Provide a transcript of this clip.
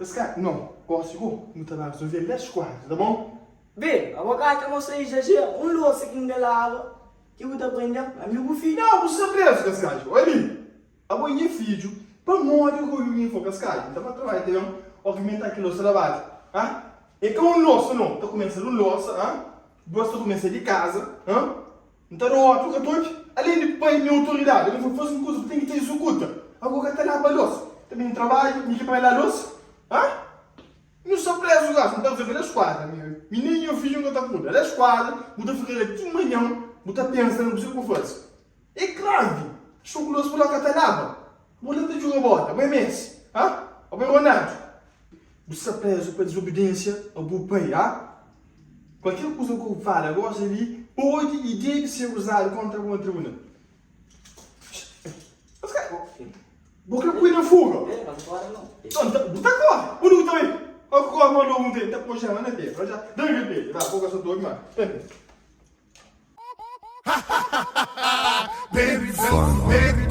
Cascai, não, consigo, não tá resolver 10 quadros, tá bom? Bem, a boca você já já louça aqui na lava. Que eu tô aprendendo, amigo filho. Não, você tá preso, Cascai. Olha ali. A boinha filho, pra morrer o ruim for Cascai. Então vai trabalhar, entendeu? Aumenta aqui o trabalho, ah? E que um louça não, tá começando um louça, ah? Gosta de começar de casa, ah? Então não outro que eu tô além de pai minha autoridade, eu não fosse uma coisa que tem que ter isso culta. Agora tá lá pra louça. Também trabalho, me que vai lá louça, ah? Não sou preso, gato, não tá resolvendo as quadras, meu. Menino, filho, não tá puta. As quadras, muita ficar aqui de manhã, muita pensando no que eu faço. É grave. Chocolate por lá que tá lá. Mulher de jogar bola, vai mês, ah? Vai Ronaldo. Você é preso por desobediência ao meu pai, ah? Qualquer coisa que eu falo agora ali, pode e deve ser usado contra o tribunal. Mas, cara, boca cuida na fuga. É, mas fora não. Não, tá corre. O Lugo também. O que mandou um dele, tá puxando, né, dele? Já, dá um dele, vai, boca só dois, mano. Baby,